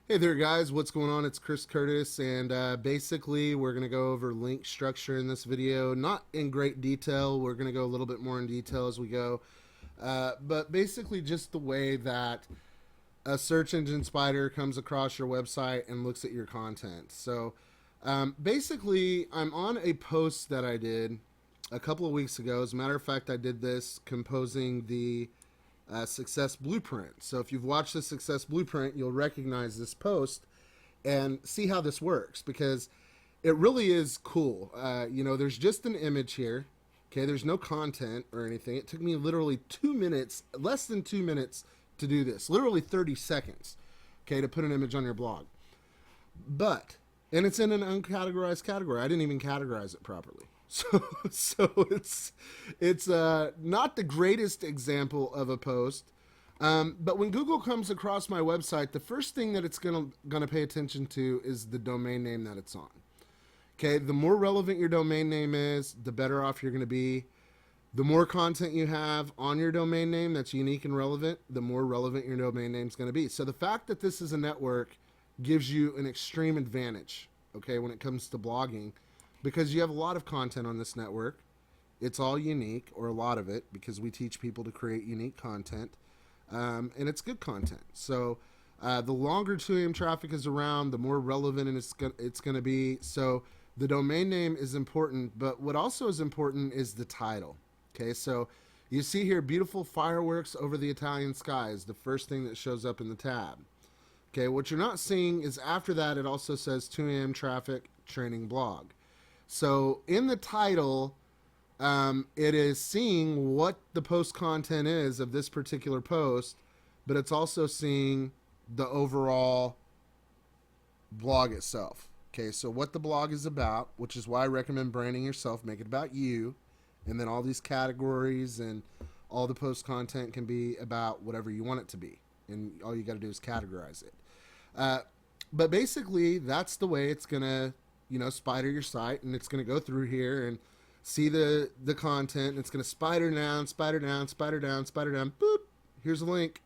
Hey there, guys. What's going on? It's Chris Curtis, and basically, we're going to go over link structure in this video. Not in great detail. We're going to go a little bit more in detail as we go. But basically, just the way that a search engine spider comes across your website and looks at your content. So, basically, I'm on a post that I did a couple of weeks ago. As a matter of fact, I did this composing the Success Blueprint. So if you've watched the Success Blueprint, you'll recognize this post and see how this works because it really is cool. There's just an image here. Okay, there's no content or anything. It took me literally 2 minutes, less than 2 minutes to do this, literally 30 seconds, okay, to put an image on your blog. And it's in an uncategorized category. I didn't even categorize it properly. So it's not the greatest example of a post. But when Google comes across my website, the first thing that it's gonna pay attention to is the domain name that it's on. Okay, the more relevant your domain name is, the better off you're gonna be. The more content you have on your domain name that's unique and relevant, the more relevant your domain name is going to be. So the fact that this is a network gives you an extreme advantage, okay, when it comes to blogging, because you have a lot of content on this network. It's all unique, or a lot of it, because we teach people to create unique content, and it's good content. So the longer 2AM traffic is around, the more relevant it's going to be. So the domain name is important, but what also is important is the title. Okay, so you see here, beautiful fireworks over the Italian sky is the first thing that shows up in the tab. Okay, what you're not seeing is after that, it also says 2AM traffic training blog. So in the title, it is seeing what the post content is of this particular post, but it's also seeing the overall blog itself. Okay, so what the blog is about, which is why I recommend branding yourself, make it about you, and then all these categories and all the post content can be about whatever you want it to be, and all you got to do is categorize it. But basically, that's the way it's gonna, spider your site, and it's gonna go through here and see the content. And it's gonna spider down, spider down, spider down, spider down. Boop. Here's a link.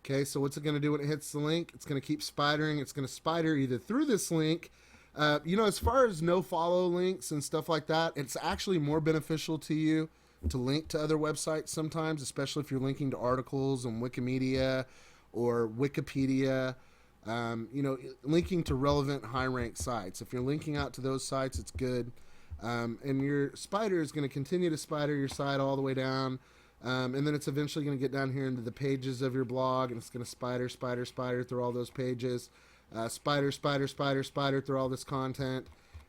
Okay, so what's it gonna do when it hits the link? It's gonna keep spidering. It's gonna spider either through this link. As far as no follow links and stuff like that, it's actually more beneficial to you to link to other websites sometimes, especially if you're linking to articles on Wikimedia or Wikipedia. Linking to relevant high ranked sites. If you're linking out to those sites, it's good. And your spider is going to continue to spider your site all the way down. And then it's eventually going to get down here into the pages of your blog, and it's going to spider, spider, spider through all those pages. Spider, spider, spider, spider through all this content,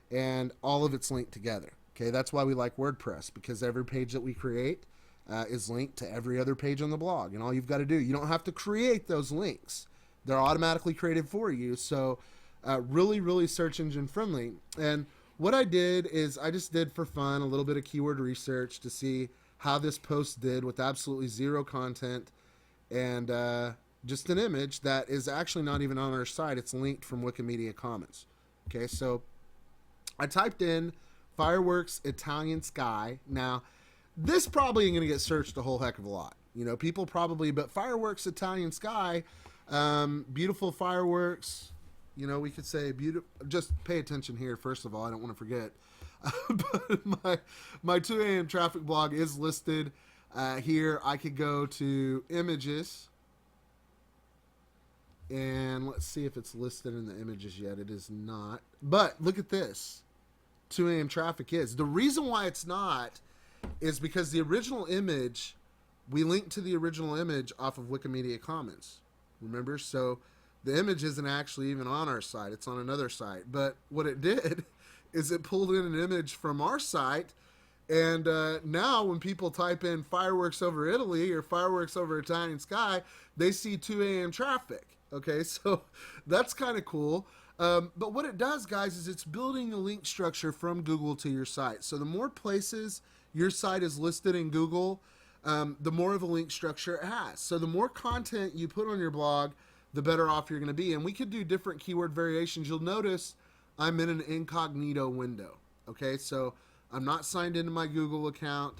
and all of it's linked together. Okay, that's why we like WordPress, because every page that we create is linked to every other page on the blog, and all you've got to do, you don't have to create those links. They're automatically created for you, so really, really search engine friendly. And what I did is I just did for fun a little bit of keyword research to see how this post did with absolutely zero content and just an image that is actually not even on our site. It's linked from Wikimedia Commons. Okay, so I typed in fireworks Italian sky. Now, this probably ain't going to get searched a whole heck of a lot. People probably, but fireworks Italian sky, beautiful fireworks. We could say beautiful. Just pay attention here, first of all. I don't want to forget. But my 2AM traffic blog is listed here. I could go to images. And let's see if it's listed in the images yet. It is not. But look at this. 2AM traffic is. The reason why it's not is because the original image, we linked to the original image off of Wikimedia Commons. Remember? So the image isn't actually even on our site. It's on another site. But what it did is it pulled in an image from our site. And now when people type in fireworks over Italy or fireworks over Italian sky, they see 2AM traffic. Okay, so that's kind of cool. But what it does, guys, is it's building a link structure from Google to your site. So the more places your site is listed in Google, the more of a link structure it has. So the more content you put on your blog, the better off you're going to be. And we could do different keyword variations. You'll notice I'm in an incognito window. Okay, so I'm not signed into my Google account.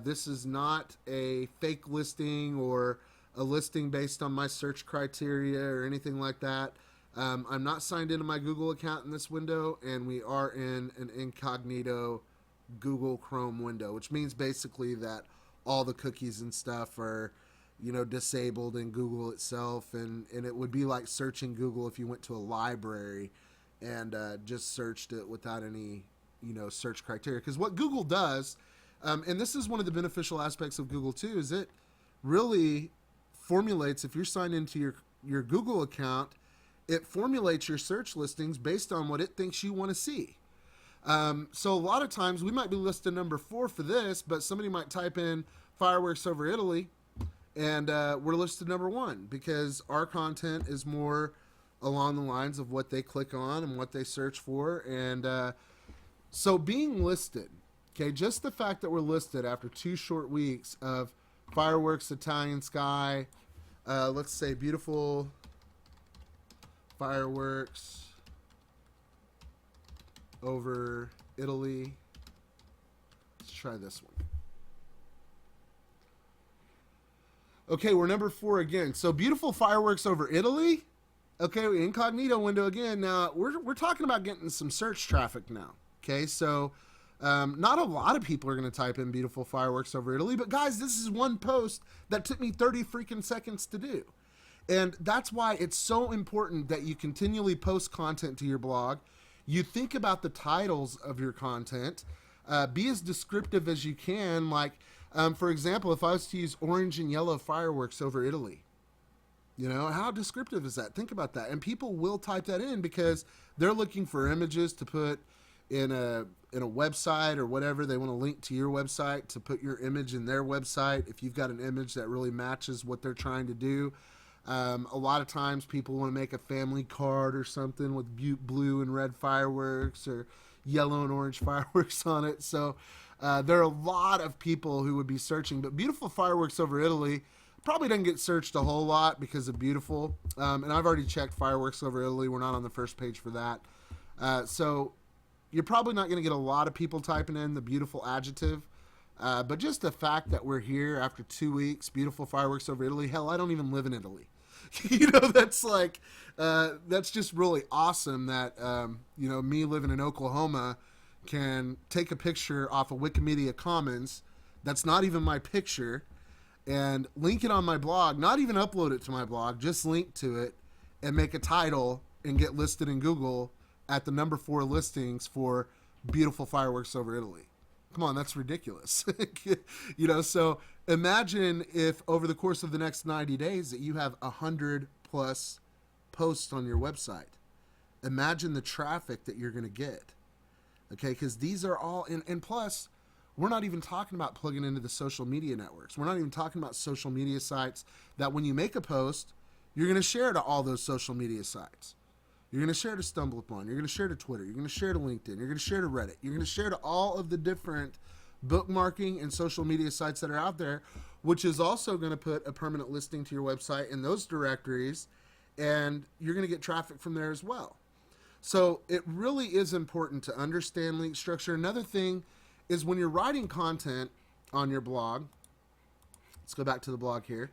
This is not a fake listing or a listing based on my search criteria or anything like that. I'm not signed into my Google account in this window, and we are in an incognito Google Chrome window, which means basically that all the cookies and stuff are, disabled in Google itself, and it would be like searching Google if you went to a library and just searched it without any, search criteria. Because what Google does, and this is one of the beneficial aspects of Google too, is it really formulates, if you're signed into your Google account, it formulates your search listings based on what it thinks you want to see. So a lot of times we might be listed number 4 for this, but somebody might type in fireworks over Italy, and we're listed number 1 because our content is more along the lines of what they click on and what they search for. And so being listed, okay, just the fact that we're listed after 2 short weeks of fireworks, Italian sky, let's say beautiful fireworks over Italy. Let's try this one. Okay, we're number 4 again. So beautiful fireworks over Italy. Okay, incognito window again. Now we're talking about getting some search traffic now. Okay, so not a lot of people are going to type in beautiful fireworks over Italy, but guys, this is one post that took me 30 freaking seconds to do. And that's why it's so important that you continually post content to your blog. You think about the titles of your content. Be as descriptive as you can. Like, for example, if I was to use orange and yellow fireworks over Italy, how descriptive is that? Think about that. And people will type that in because they're looking for images to put in a website or whatever. They want to link to your website to put your image in their website if you've got an image that really matches what they're trying to do. A lot of times people want to make a family card or something with blue and red fireworks or yellow and orange fireworks on it. So there are a lot of people who would be searching. But beautiful fireworks over Italy probably doesn't get searched a whole lot because of beautiful. And I've already checked fireworks over Italy. We're not on the first page for that. So you're probably not going to get a lot of people typing in the beautiful adjective. But just the fact that we're here after 2 weeks, beautiful fireworks over Italy. Hell, I don't even live in Italy. That's like, that's just really awesome that, me living in Oklahoma can take a picture off of Wikimedia Commons that's not even my picture and link it on my blog, not even upload it to my blog, just link to it and make a title and get listed in Google at the number 4 listings for beautiful fireworks over Italy. Come on, that's ridiculous. So imagine if over the course of the next 90 days that you have 100 plus posts on your website. Imagine the traffic that you're going to get. Okay, because these are all, and plus, we're not even talking about plugging into the social media networks. We're not even talking about social media sites that when you make a post, you're going to share to all those social media sites. You're going to share to StumbleUpon. You're going to share to Twitter. You're going to share to LinkedIn. You're going to share to Reddit. You're going to share to all of the different bookmarking and social media sites that are out there, which is also going to put a permanent listing to your website in those directories, and you're going to get traffic from there as well. So it really is important to understand link structure. Another thing is when you're writing content on your blog, let's go back to the blog here.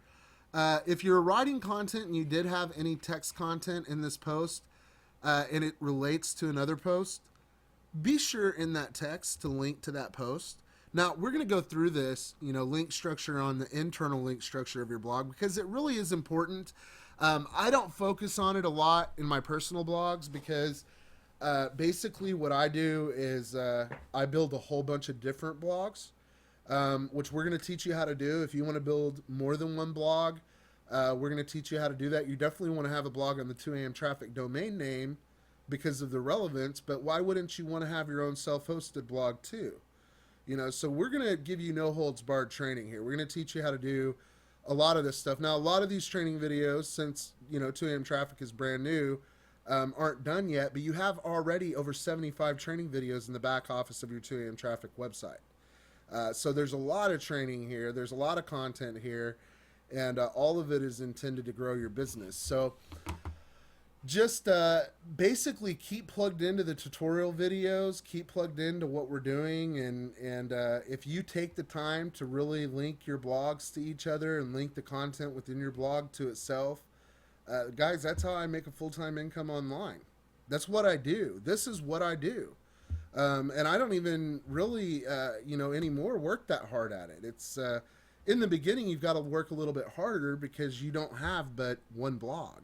If you're writing content and you did have any text content in this post, and it relates to another post, be sure in that text to link to that post. Now, we're going to go through this, link structure on the internal link structure of your blog because it really is important. I don't focus on it a lot in my personal blogs because basically what I do is I build a whole bunch of different blogs, which we're going to teach you how to do. If you want to build more than one blog, we're going to teach you how to do that. You definitely want to have a blog on the 2AM Traffic domain name because of the relevance, but why wouldn't you want to have your own self-hosted blog too? So we're going to give you no holds barred training here. We're going to teach you how to do a lot of this stuff. Now, a lot of these training videos, since, 2AM Traffic is brand new, aren't done yet, but you have already over 75 training videos in the back office of your 2AM Traffic website. So there's a lot of training here. There's a lot of content here. And all of it is intended to grow your business. So Just basically keep plugged into the tutorial videos, keep plugged into what we're doing, and if you take the time to really link your blogs to each other and link the content within your blog to itself, guys, that's how I make a full-time income online. That's what I do. This is what I do. And I don't even really, anymore work that hard at it. It's in the beginning, you've got to work a little bit harder because you don't have but one blog.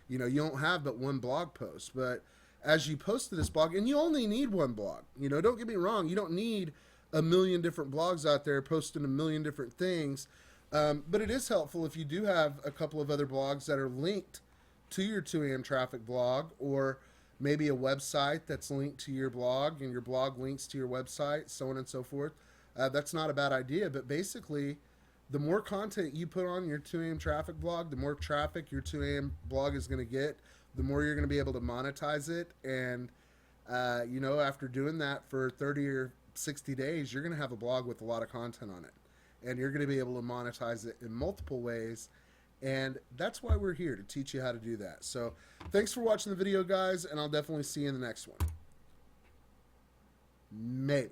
You don't have but one blog post. But as you post to this blog, and you only need one blog. Don't get me wrong, you don't need a million different blogs out there posting a million different things. But it is helpful if you do have a couple of other blogs that are linked to your 2am traffic blog, or maybe a website that's linked to your blog and your blog links to your website, so on and so forth. That's not a bad idea, but basically, the more content you put on your 2am traffic blog, the more traffic your 2am blog is going to get, the more you're going to be able to monetize it. And, after doing that for 30 or 60 days, you're going to have a blog with a lot of content on it. And you're going to be able to monetize it in multiple ways. And that's why we're here, to teach you how to do that. So thanks for watching the video, guys, and I'll definitely see you in the next one. Maybe.